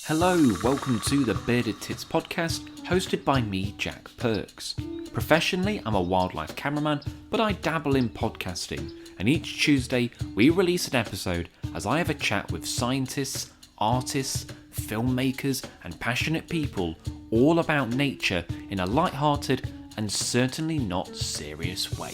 Hello, welcome to the Bearded Tits podcast, hosted by me, Jack Perks. Professionally, I'm a wildlife cameraman, but I dabble in podcasting, and each Tuesday we release an episode as I have a chat with scientists, artists, filmmakers, and passionate people all about nature in a light-hearted and certainly not serious way.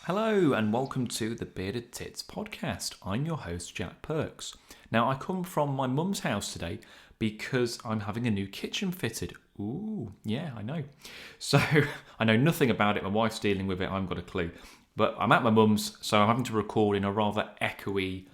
Hello and welcome to the Bearded Tits podcast. I'm your host, Jack Perks. Now, I come from my mum's house today because I'm having a new kitchen fitted. Ooh, yeah, I know. So, I know nothing about it. My wife's dealing with it. I haven't got a clue. But I'm at my mum's, so I'm having to record in a rather echoey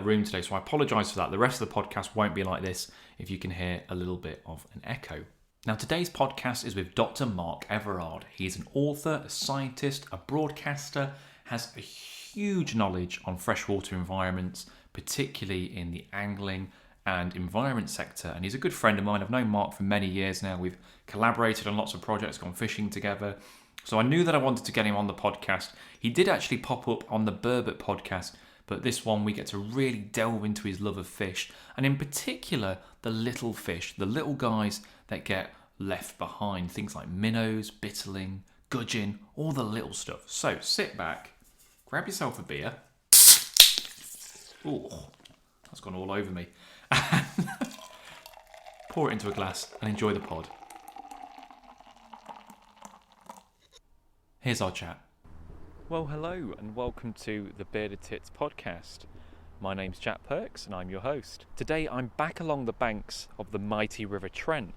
room today. So I apologise for that. The rest of the podcast won't be like this if you can hear a little bit of an echo. Now, today's podcast is with Dr. Mark Everard. He's an author, a scientist, a broadcaster, has a huge knowledge on freshwater environments, particularly in the angling and environment sector. And he's a good friend of mine. I've known Mark for many years now. We've collaborated on lots of projects, gone fishing together. So I knew that I wanted to get him on the podcast. He did actually pop up on the Burbot podcast, but this one we get to really delve into his love of fish, and in particular the little fish, the little guys that get left behind, things like minnows, bitterling, gudgeon, all the little stuff. So sit back, grab yourself a beer. Ooh, that's gone all over me. Pour it into a glass and enjoy the pod. Here's our chat. Well, hello and welcome to the Bearded Tits podcast. My name's Jack Perks and I'm your host. Today I'm back along the banks of the mighty River Trent.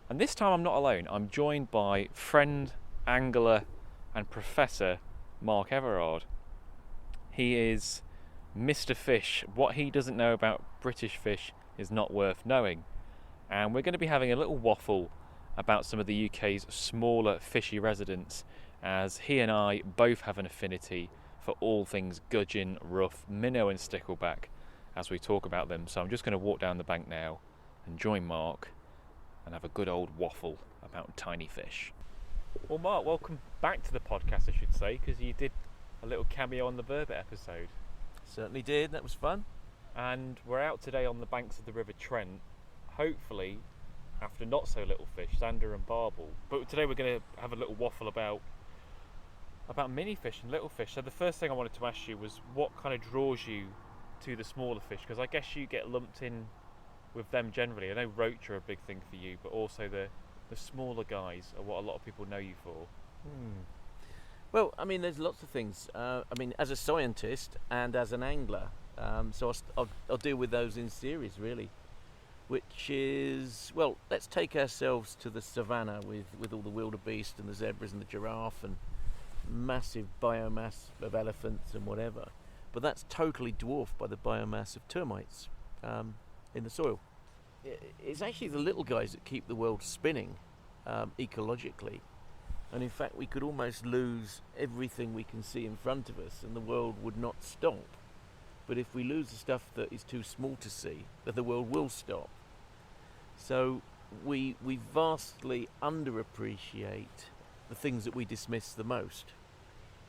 And this time I'm not alone. I'm joined by friend, angler and professor Mark Everard. He is Mr. Fish. What he doesn't know about British fish is not worth knowing. And we're going to be having a little waffle about some of the UK's smaller fishy residents, as he and I both have an affinity for all things gudgeon, rough, minnow and stickleback as we talk about them. So I'm just going to walk down the bank now and join Mark and have a good old waffle about tiny fish. Well, Mark, welcome back to the podcast, I should say, because you did a little cameo on the Burbot episode. Certainly did, that was fun. And we're out today on the banks of the River Trent, hopefully after not so little fish, zander and barbel. But today we're going to have a little waffle about mini fish and little fish. So the first thing I wanted to ask you was what kind of draws you to the smaller fish, because I guess you get lumped in with them generally. I know roach are a big thing for you, but also the smaller guys are what a lot of people know you for. Well, I mean, there's lots of things. As a scientist and as an angler, so I'll deal with those in series, really. Which is, well, let's take ourselves to the savannah with all the wildebeest and the zebras and the giraffe and massive biomass of elephants and whatever. But that's totally dwarfed by the biomass of termites in the soil. It's actually the little guys that keep the world spinning ecologically. And in fact, we could almost lose everything we can see in front of us and the world would not stop. But if we lose the stuff that is too small to see, then the world will stop. So we vastly underappreciate the things that we dismiss the most.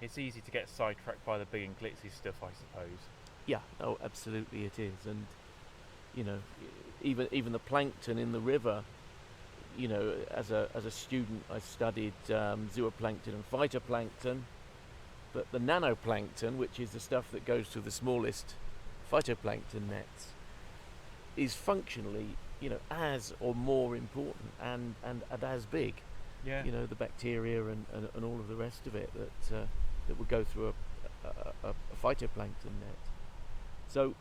It's easy to get sidetracked by the big and glitzy stuff, I suppose. Yeah, oh, absolutely it is. And you know, even the plankton in the river. You know, as a student, I studied zooplankton and phytoplankton, but the nanoplankton, which is the stuff that goes through the smallest phytoplankton nets, is functionally, you know, as or more important and as big. Yeah. You know, the bacteria and all of the rest of it that would go through a phytoplankton net. So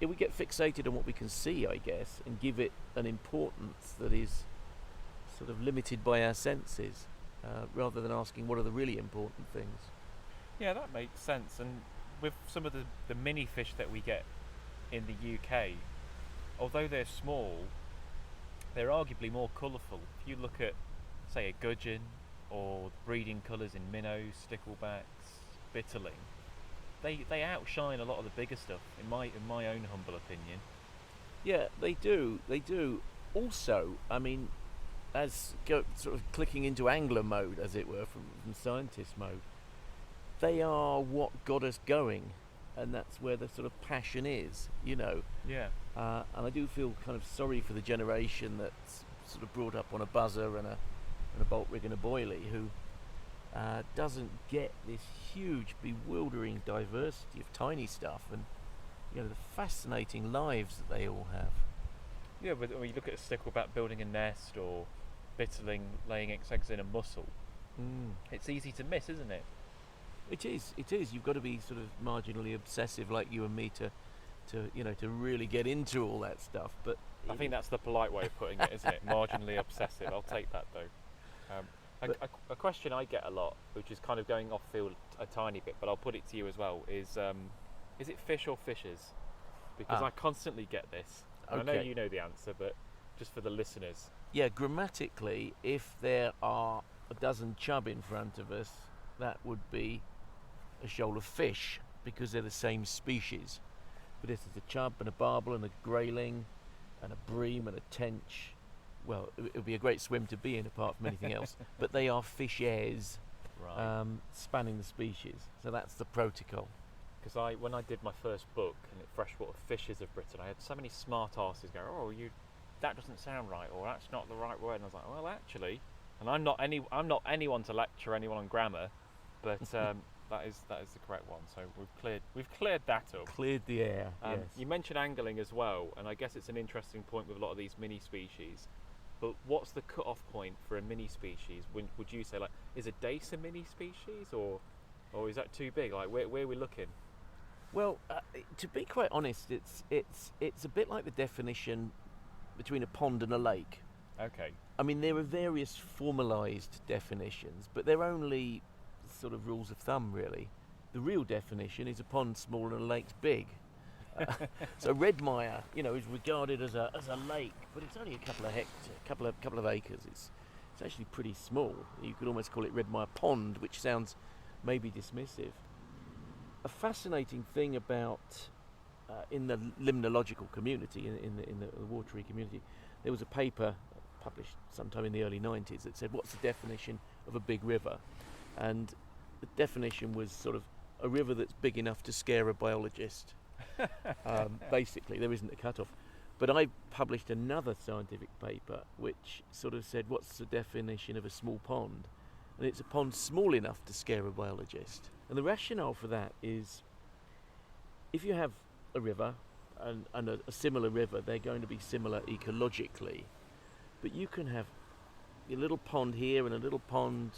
if we get fixated on what we can see, I guess, and give it an importance that is sort of limited by our senses, rather than asking what are the really important things. Yeah, that makes sense. And with some of the mini fish that we get in the UK, although they're small, they're arguably more colourful. If you look at, say, a gudgeon or breeding colours in minnows, sticklebacks, bitterling, they outshine a lot of the bigger stuff, in my own humble opinion. Yeah, they do. Also, I mean, sort of clicking into angler mode, as it were, from scientist mode. They are what got us going, and that's where the sort of passion is, you know. Yeah. And I do feel kind of sorry for the generation that's sort of brought up on a buzzer and a bolt rig and a boilie, who doesn't get this huge, bewildering diversity of tiny stuff, and you know, the fascinating lives that they all have. Yeah, but when you look at a stickleback building a nest, or bitterling laying its eggs in a mussel, it's easy to miss, isn't it? It is. You've got to be sort of marginally obsessive, like you and me, to really get into all that stuff. But I think that's the polite way of putting it, isn't it? Marginally obsessive. I'll take that though. A question I get a lot, which is kind of going off field a tiny bit, but I'll put it to you as well, is it fish or fishes? Because I constantly get this. Okay. I know you know the answer, but just for the listeners. Yeah, grammatically, if there are a dozen chub in front of us, that would be a shoal of fish, because they're the same species. But if there's a chub and a barbel and a grayling and a bream and a tench, well, it would be a great swim to be in, apart from anything else. But they are fishes, right. Spanning the species. So that's the protocol. Because when I did my first book, Freshwater Fishes of Britain, I had so many smart asses go, that doesn't sound right, or that's not the right word. And I was like, well, actually, and I'm not anyone to lecture anyone on grammar, but that is the correct one. So we've cleared that up. Cleared the air. Yes. You mentioned angling as well, and I guess it's an interesting point with a lot of these mini species. But what's the cut-off point for a mini species? Would you say, like, is a dace a mini species, or is that too big? Like, where are we looking? Well, to be quite honest, it's a bit like the definition between a pond and a lake. Okay. I mean, there are various formalised definitions, but they're only sort of rules of thumb, really. The real definition is a pond small and a lake's big. So Redmire, is regarded as a lake, but it's only a couple of hectares, couple of acres. It's actually pretty small. You could almost call it Redmire Pond, which sounds maybe dismissive. A fascinating thing about in the limnological community, in the watery community, there was a paper published sometime in the early 90s that said, what's the definition of a big river? And the definition was sort of a river that's big enough to scare a biologist. Basically, there isn't a cut-off. But I published another scientific paper which sort of said, what's the definition of a small pond? And it's a pond small enough to scare a biologist. And the rationale for that is, if you have a river and a similar river, they're going to be similar ecologically. But you can have a little pond here and a little pond,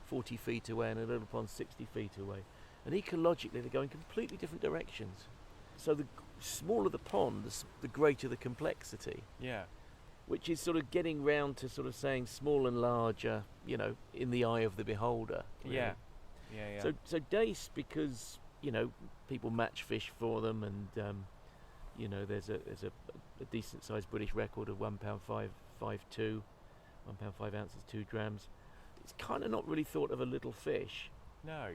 40 feet away, and a little pond 60 feet away. And ecologically, they're going completely different directions. So the smaller the pond, the greater the complexity. Yeah. Which is sort of getting round to sort of saying small and large are, in the eye of the beholder. Really. Yeah. So dace, because people match fish for them, and there's a decent sized British record of £1.552, 1 pound 5 ounces, 2 grams. It's kind of not really thought of a little fish. No.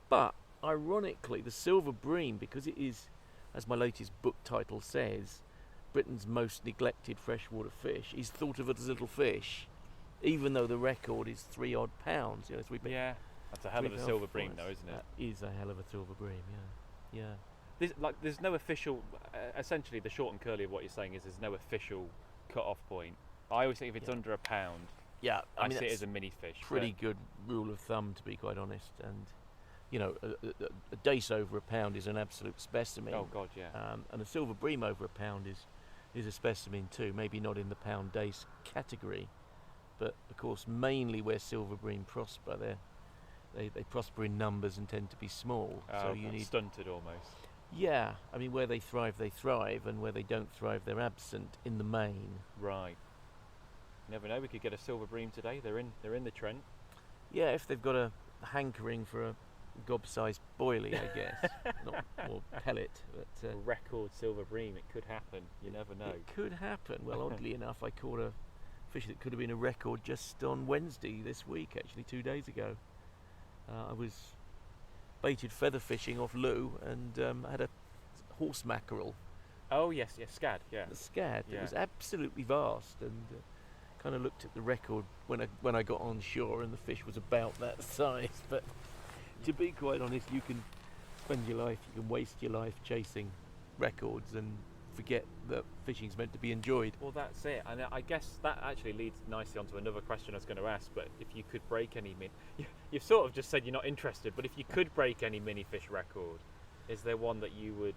But ironically, the silver bream, because it is, as my latest book title says, Britain's most neglected freshwater fish, is thought of as a little fish, even though the record is 3 odd pounds. 3 pounds. Yeah, that's a hell of a silver bream, though, isn't it? That is a hell of a silver bream. Yeah. There's no official. Essentially, the short and curly of what you're saying is there's no official cut-off point. I always think if it's under a pound, I see it as a mini fish. Pretty good rule of thumb, to be quite honest. And a dace over a pound is an absolute specimen. Oh God, yeah. And a silver bream over a pound is a specimen too. Maybe not in the pound dace category, but of course mainly where silver bream prosper, they prosper in numbers and tend to be small. Oh, so you need stunted almost. Yeah, I mean, where they thrive, and where they don't thrive, they're absent in the main. Right. Never know. We could get a silver bream today. They're in the Trent. Yeah, if they've got a hankering for a gob-sized boilie, I guess, or pellet. But a record silver bream. It could happen. You never know. It could happen. Well, oddly enough, I caught a fish that could have been a record just on Wednesday this week. Actually, 2 days ago, I was baited feather fishing off Lou, and I had a horse mackerel. Oh yes, scad. Yeah. A scad. Yeah. It was absolutely vast, and kind of looked at the record when I got on shore, and the fish was about that size. But to be quite honest, you can spend your life, you can waste your life chasing records and forget that fishing's meant to be enjoyed. Well, that's it, and I guess that actually leads nicely onto another question I was going to ask. But if you could break any you've sort of just said you're not interested, but if you could break any mini fish record, is there one that you'd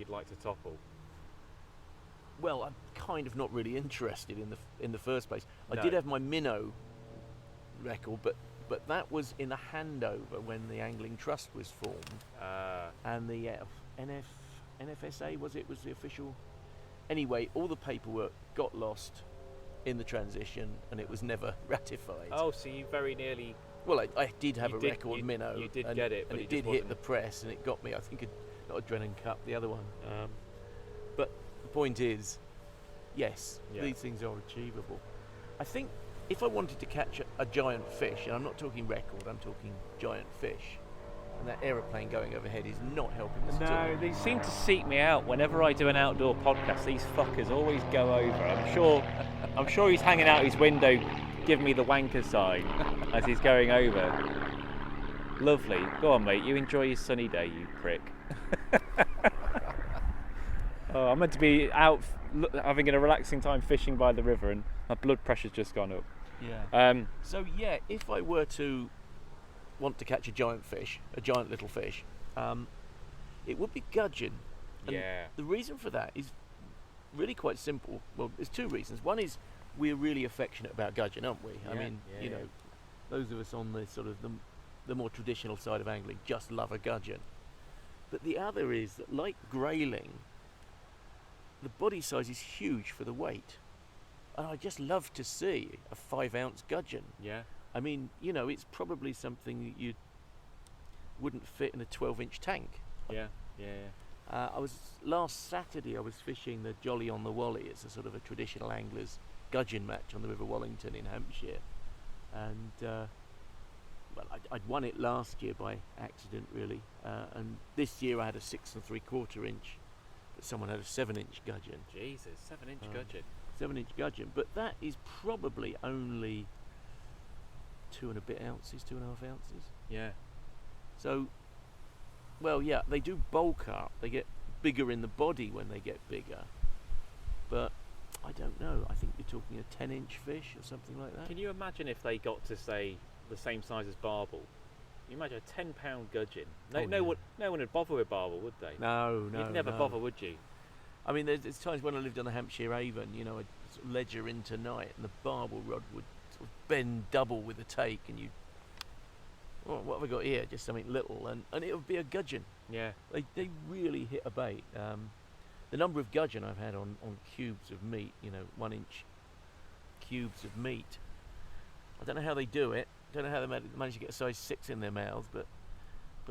like to topple? Well, I'm kind of not really interested in the first place. I No. did have my minnow record, but that was in a handover when the Angling Trust was formed, and the NFSA was the official. Anyway, all the paperwork got lost in the transition, and it was never ratified. Oh, so you very nearly. Well, I did have a record minnow. You did get it, but and it did hit the press, and it got me. I think not a Drennan Cup, the other one. But the point is, yes, these things are achievable. I think if I wanted to catch a giant fish, and I'm not talking record, I'm talking giant fish, and that aeroplane going overhead is not helping us at all. No, they seem to seek me out whenever I do an outdoor podcast. These fuckers always go over. I'm sure he's hanging out his window, giving me the wanker sign as he's going over. Lovely. Go on, mate. You enjoy your sunny day, you prick. Oh, I'm meant to be out having a relaxing time fishing by the river, and my blood pressure's just gone up. Yeah. So yeah, if I were to want to catch a giant little fish, it would be gudgeon. And the reason for that is really quite simple. Well, there's two reasons. One is we're really affectionate about gudgeon, aren't we? I mean, those of us on the sort of the more traditional side of angling just love a gudgeon. But the other is that, like grayling, the body size is huge for the weight, and I just love to see a 5-ounce gudgeon. Yeah. I mean, it's probably something that you wouldn't fit in a 12-inch tank. Yeah. Last Saturday I was fishing the Jolly on the Wally. It's a sort of a traditional angler's gudgeon match on the River Wallington in Hampshire, and I'd won it last year by accident, really, and this year I had a 6 3/4 inch, but someone had a 7-inch gudgeon. Jesus, 7-inch gudgeon. 7-inch gudgeon, but that is probably only 2.5 ounces. Yeah. So, well, yeah, they do bulk up. They get bigger in the body when they get bigger, but I don't know. I think you're talking a 10-inch fish or something like that. Can you imagine if they got to, say, the same size as barbel? You imagine a 10-pound gudgeon. No one would bother with barbel, would they? No. You'd never bother, would you? I mean, there's times when I lived on the Hampshire Avon, I'd sort of ledger into night, and the barbel rod would sort of bend double with the take, and what have I got here? Just something little, and it would be a gudgeon. Yeah. They really hit a bait. The number of gudgeon I've had on cubes of meat, 1-inch cubes of meat. I don't know how they do it. Don't know how they manage to get a size 6 in their mouths, but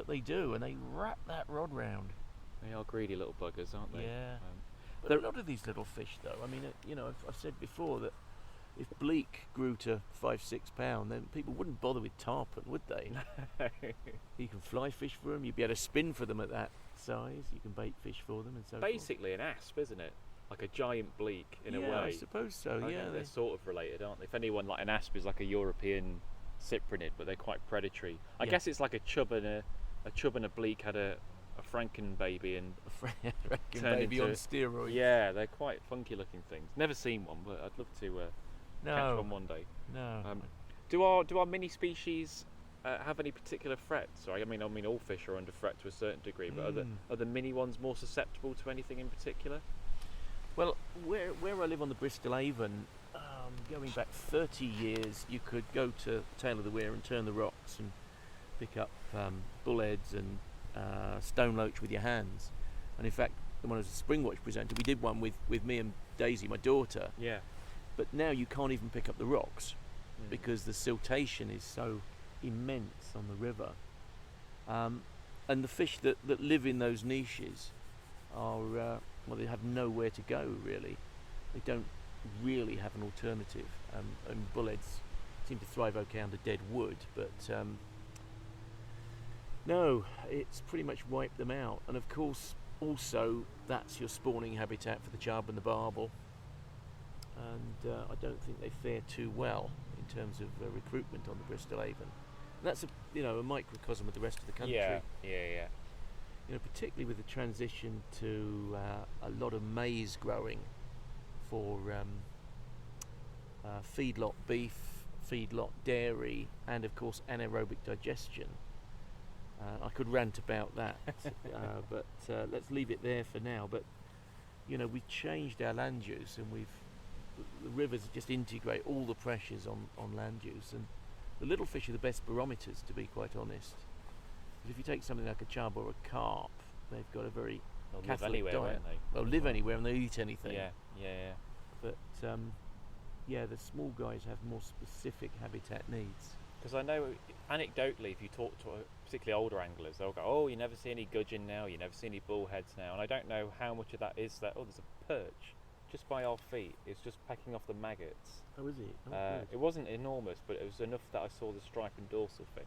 they do, and they wrap that rod round. They are greedy little buggers, aren't they? Yeah. But a lot of these little fish, though, I mean, I've said before that if bleak grew to 5-6 pound, then people wouldn't bother with tarpon, would they? You can fly fish for them. You'd be able to spin for them at that size. You can bait fish for them, and so Basically an asp, isn't it? Like a giant bleak in a way. I suppose so. Yeah, they're sort of related, aren't they? If anyone, like an asp is like a European cyprinid, but they're quite predatory. I guess it's like a chub and a bleak had a Franken baby and Franken baby on steroids. Yeah, they're quite funky looking things. Never seen one, but I'd love to catch one day. No. Do our mini species have any particular threats? I mean, all fish are under threat to a certain degree, but are the mini ones more susceptible to anything in particular? Well, where I live on the Bristol Avon, going back 30 years, you could go to Tail of the Weir and turn the rocks and pick up bullheads and stone loach with your hands. And in fact, when I was a Spring Watch presenter, we did one with me and Daisy, my daughter. Yeah. But now you can't even pick up the rocks because the siltation is so immense on the river. And the fish that live in those niches are, they have nowhere to go, really. They don't really have an alternative. And bullheads seem to thrive okay under dead wood, but no, it's pretty much wiped them out. And of course, also, that's your spawning habitat for the chub and the barbel. and I don't think they fare too well in terms of recruitment on the Bristol Avon. And that's a microcosm of the rest of the country. Yeah. Particularly with the transition to a lot of maize growing for feedlot beef, feedlot dairy, and of course anaerobic digestion. I could rant about that, but let's leave it there for now. But we've changed our land use, and the rivers just integrate all the pressures on land use, and the little fish are the best barometers, to be quite honest. But if you take something like a chub or a carp, they've got a very Catholic live anywhere, diet. won't they? They'll live anywhere and they eat anything. Yeah. But the small guys have more specific habitat needs. Because I know, anecdotally, if you talk to particularly older anglers, they'll go, "Oh, you never see any gudgeon now, you never see any bullheads now," and I don't know how much of that is that. Oh, there's a perch just by our feet. It's just pecking off the maggots. Oh, is it? Good. It wasn't enormous, but it was enough that I saw the stripe and dorsal fin.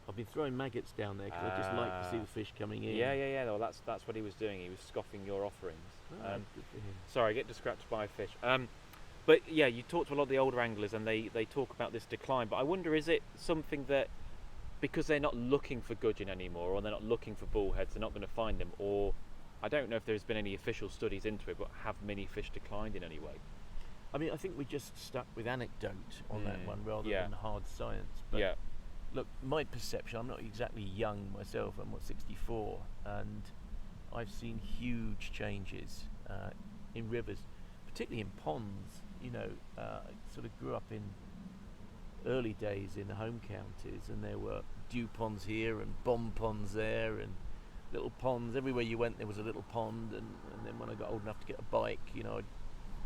I've been throwing maggots down there because I just like to see the fish coming in. Yeah. Well, that's what he was doing. He was scoffing your offerings. Good for him. Sorry, I get distracted by a fish. But yeah, you talk to a lot of the older anglers, and they talk about this decline. But I wonder, is it something that because they're not looking for gudgeon anymore, or they're not looking for bullheads, they're not going to find them, or I don't know if there's been any official studies into it, but have mini fish declined in any way? I mean, I think we just stuck with anecdote on that one rather than hard science. But look, my perception, I'm not exactly young myself, I'm 64, and I've seen huge changes in rivers, particularly in ponds. I sort of grew up in early days in the home counties, and there were dew ponds here and bomb ponds there and little ponds. Everywhere you went there was a little pond, and then when I got old enough to get a bike, I'd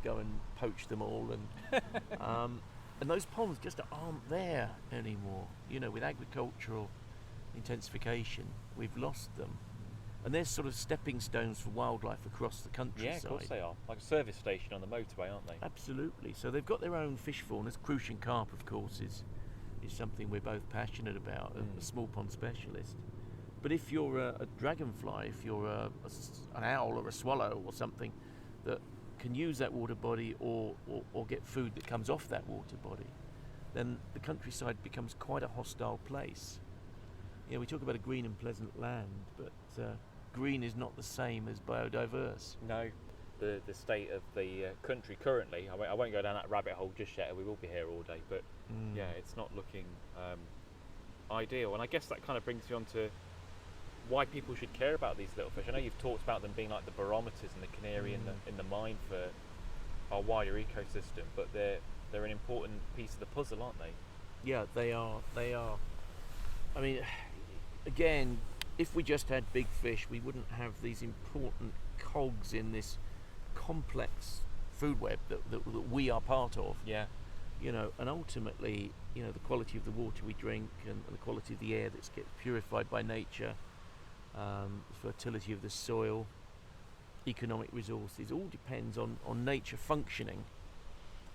go and poach them all, and those ponds just aren't there anymore. With agricultural intensification, we've lost them, and they're sort of stepping stones for wildlife across the countryside. Yeah, of course they are. Like a service station on the motorway, aren't they? Absolutely. So they've got their own fish faunas. Crucian carp, of course, is something we're both passionate about, a small pond specialist. But if you're a dragonfly, if you're an owl or a swallow or something that can use that water body or get food that comes off that water body, then the countryside becomes quite a hostile place. We talk about a green and pleasant land, but green is not the same as biodiverse. No, the state of the country currently, I won't go down that rabbit hole just yet, we will be here all day, but it's not looking ideal. And I guess that kind of brings you on to why people should care about these little fish. I know you've talked about them being like the barometers and the canary in the mine for our wider ecosystem, but they're an important piece of the puzzle, aren't they? Yeah, they are. I mean, again, if we just had big fish, we wouldn't have these important cogs in this complex food web that we are part of. Yeah. And ultimately, the quality of the water we drink and the quality of the air that gets purified by nature, fertility of the soil, economic resources, all depends on nature functioning.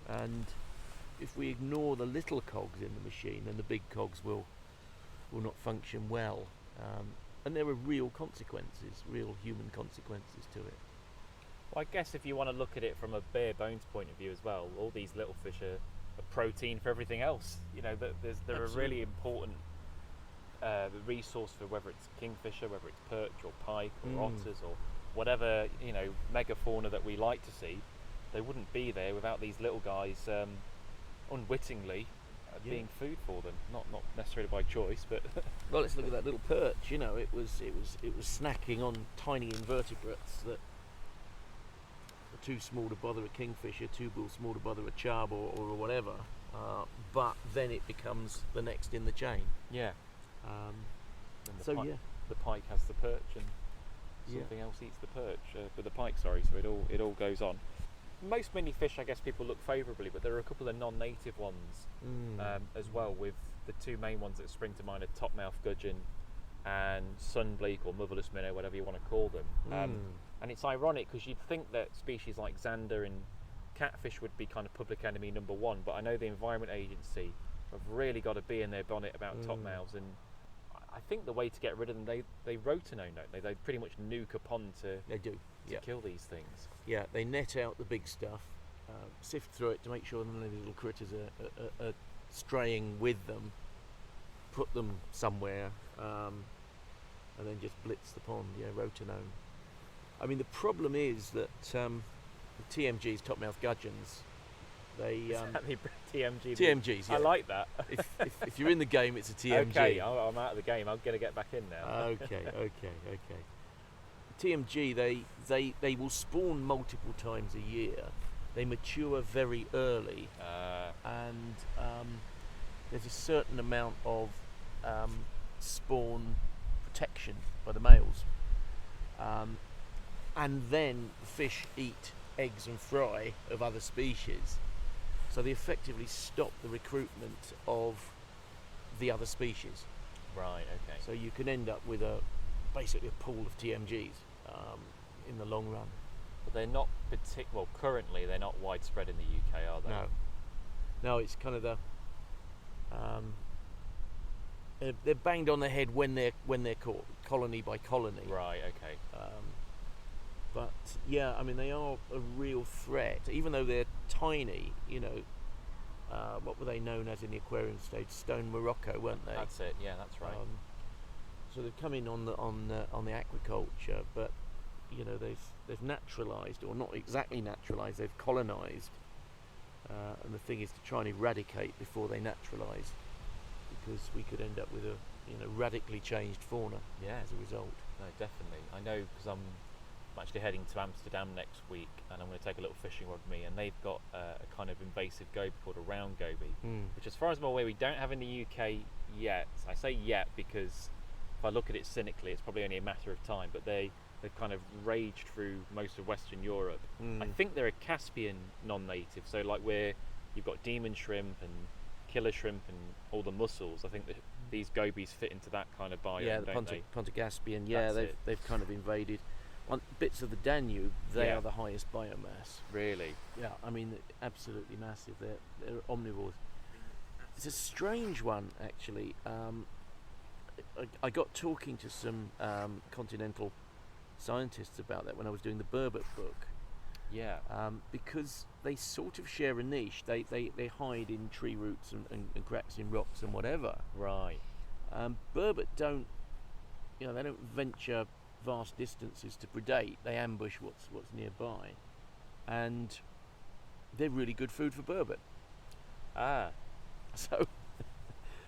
And if we ignore the little cogs in the machine, then the big cogs will not function well. And there are real consequences, real human consequences to it. Well, I guess if you want to look at it from a bare bones point of view as well, all these little fish are protein for everything else. They're a really important resource for whether it's kingfisher, whether it's perch or pike or otters or whatever megafauna that we like to see. They wouldn't be there without these little guys unwittingly being food for them. Not necessarily by choice, but well, let's look at that little perch. It was snacking on tiny invertebrates that are too small to bother a kingfisher, too small to bother a chub or whatever. But then it becomes the next in the chain. Yeah. The pike has the perch, and something else eats the perch. With the pike, sorry. So it all goes on. Most mini fish, I guess, people look favourably, but there are a couple of non-native ones as well. With the two main ones that spring to mind are topmouth gudgeon and sunbleak or motherless minnow, whatever you want to call them. And it's ironic because you'd think that species like zander and catfish would be kind of public enemy number one, but I know the Environment Agency have really got a bee in their bonnet about topmouths, and I think the way to get rid of them, they rotinone, don't they? They pretty much nuke a pond to kill these things. Yeah, they net out the big stuff, sift through it to make sure none of these little critters are straying with them, put them somewhere, and then just blitz the pond, rotenone. I mean, the problem is that the TMGs, top-mouth gudgeons, they... TMG. TMGs, yeah. I like that. if you're in the game, it's a TMG. Okay, I'm out of the game. I'm going to get back in now. Okay. TMG, they will spawn multiple times a year. They mature very early, and there's a certain amount of spawn protection by the males. And then the fish eat eggs and fry of other species. So they effectively stop the recruitment of the other species. Right, okay. So you can end up with basically a pool of TMGs in the long run. But they're not currently they're not widespread in the UK, are they? No, it's kind of the they're banged on the head when they're caught, colony by colony. Right, okay. But yeah, I mean, they are a real threat, even though they're tiny. What were they known as in the aquarium stage? Stone Morocco, weren't they? That's it. Yeah, that's right. So they've come in on the aquaculture, but they've naturalised, or not exactly naturalised. They've colonised, and the thing is to try and eradicate before they naturalise, because we could end up with a radically changed fauna. Yeah. As a result. No, definitely. I know, because I'm actually heading to Amsterdam next week, and I'm going to take a little fishing rod with me, and they've got a kind of invasive goby called a round goby, which, as far as I'm aware, we don't have in the UK yet. I say yet because if I look at it cynically, it's probably only a matter of time, but they've kind of raged through most of Western Europe. I think they're a Caspian non-native, so like you've got demon shrimp and killer shrimp and all the mussels. I think that these gobies fit into that kind of biome, Yeah, the don't they? Pontocaspian. Yeah, they've kind of invaded. On bits of the Danube, they are the highest biomass. Really? Yeah, I mean, absolutely massive. They're omnivores. It's a strange one, actually. I got talking to some continental scientists about that when I was doing the burbot book. Yeah. Because they sort of share a niche. They hide in tree roots and cracks in rocks and whatever. Right. Burbot don't, they don't venture vast distances to predate. They ambush what's nearby, and they're really good food for burbot.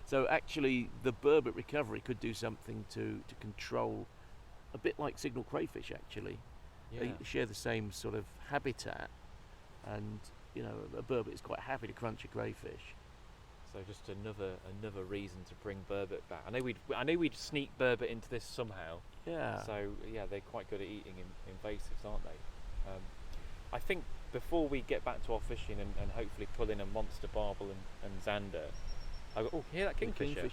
So actually the burbot recovery could do something to control, a bit like signal crayfish actually. Yeah. They share the same sort of habitat, and a burbot is quite happy to crunch a crayfish. So just another reason to bring burbot back. I know we'd sneak burbot into this somehow. Yeah. So yeah, they're quite good at eating invasives, aren't they? I think before we get back to our fishing and hopefully pull in a monster barbel and zander, hear that kingfisher?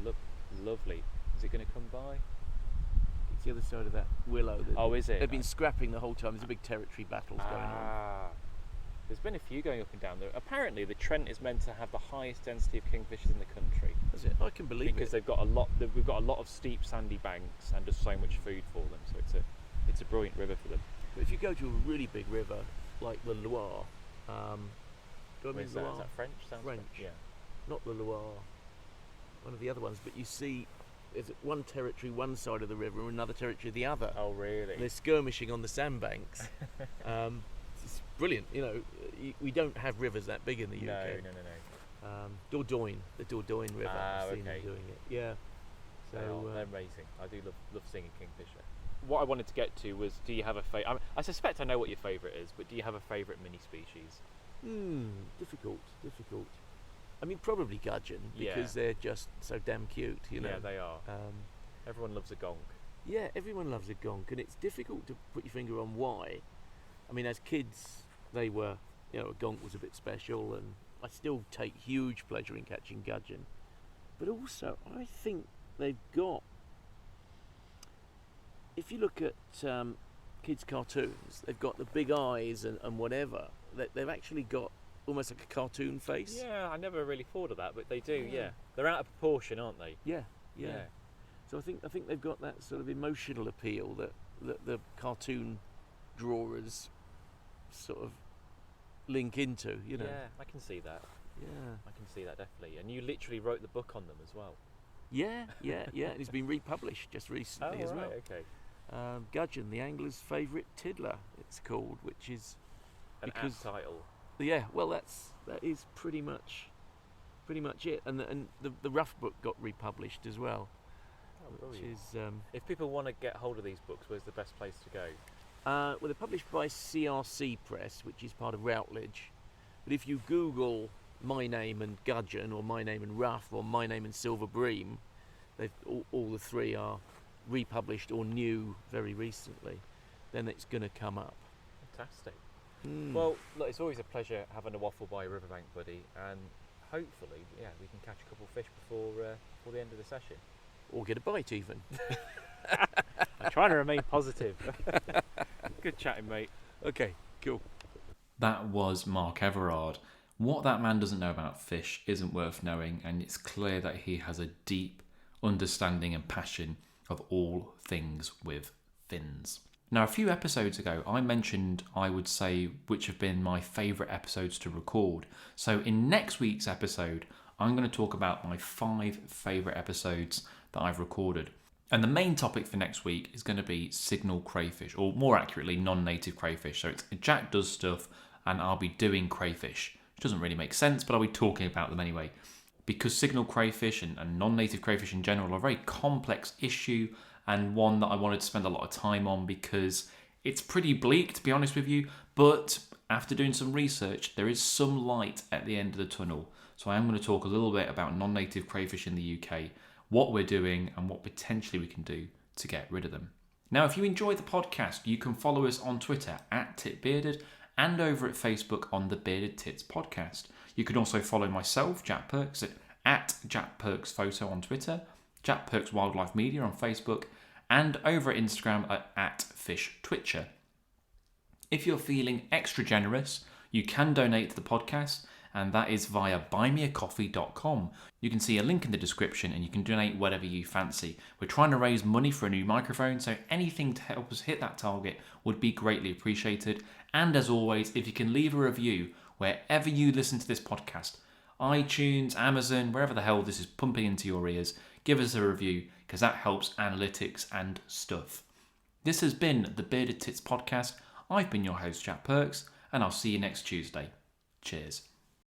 Look lovely. Is it going to come by? It's the other side of that willow. Is it? They've been scrapping the whole time. There's a big territory battles going on. There's been a few going up and down there. Apparently, the Trent is meant to have the highest density of kingfishers in the country. Is it? I can believe it. Because we've got a lot of steep sandy banks and just so much food for them. So it's a brilliant river for them. But if you go to a really big river like the Loire, Is that French? Sounds French. Yeah. Not the Loire. One of the other ones. But you see, there's one territory one side of the river and another territory the other. Oh, really? They're skirmishing on the sandbanks. It's brilliant. We don't have rivers that big in the UK. No. Dordogne, the Dordogne River. I've seen them okay. doing it. Yeah. So they're amazing. I do love seeing a kingfisher. What I wanted to get to was, do you have a favourite? I suspect I know what your favourite is, but do you have a favourite mini species? Difficult. I mean, probably gudgeon, because they're just so damn cute. Yeah, they are. Everyone loves a gonk. Yeah, everyone loves a gonk, and it's difficult to put your finger on why. I mean, as kids, they were, a gonk was a bit special, and I still take huge pleasure in catching gudgeon. But also, I think they've got, if you look at kids' cartoons, they've got the big eyes and whatever. They've actually got almost like a cartoon face. Yeah, I never really thought of that, but they do. Yeah, they're out of proportion, aren't they? Yeah. So I think they've got that sort of emotional appeal that the cartoon drawers sort of link into, you know. Yeah, I can see that. Yeah. I can see that definitely. And you literally wrote the book on them as well. Yeah. And it's been republished just recently as well. Okay. Gudgeon, the angler's favourite tiddler, it's called, which is An apt title. Yeah, well, that is pretty much it. And the rough book got republished as well. Oh, which brilliant. is If people want to get hold of these books, where's the best place to go? well, they're published by CRC Press, which is part of Routledge. But if you Google my name and Gudgeon, or my name and Rough, or my name and Silver Bream, they've all the three are republished or new very recently. Then it's going to come up. Fantastic. Mm. Well, look, it's always a pleasure having a waffle by a riverbank, buddy, and hopefully, yeah, we can catch a couple of fish before the end of the session. Or get a bite even. I'm trying to remain positive. Good chatting, mate. Okay, cool. That was Mark Everard. What that man doesn't know about fish isn't worth knowing, and it's clear that he has a deep understanding and passion of all things with fins. Now, a few episodes ago, I mentioned, I would say, which have been my favourite episodes to record. So in next week's episode, I'm going to talk about my 5 favourite episodes that I've recorded. And the main topic for next week is going to be signal crayfish, or more accurately, non-native crayfish. So it's Jack does stuff and I'll be doing crayfish, which doesn't really make sense, but I'll be talking about them anyway. Because signal crayfish and non-native crayfish in general are a very complex issue, and one that I wanted to spend a lot of time on because it's pretty bleak, to be honest with you, but after doing some research, there is some light at the end of the tunnel. So I am going to talk a little bit about non-native crayfish in the UK, what we're doing and what potentially we can do to get rid of them. Now, if you enjoy the podcast, you can follow us on Twitter @TitBearded and over at Facebook on the Bearded Tits Podcast. You can also follow myself, Jack Perks, at Jack Perks Photo on Twitter, Jack Perks Wildlife Media on Facebook, and over at Instagram at Fish Twitcher. If you're feeling extra generous, you can donate to the podcast, and that is via buymeacoffee.com. You can see a link in the description and you can donate whatever you fancy. We're trying to raise money for a new microphone, so anything to help us hit that target would be greatly appreciated. And as always, if you can leave a review wherever you listen to this podcast, iTunes, Amazon, wherever the hell this is pumping into your ears, give us a review because that helps analytics and stuff. This has been the Bearded Tits Podcast. I've been your host, Jack Perks, and I'll see you next Tuesday. Cheers.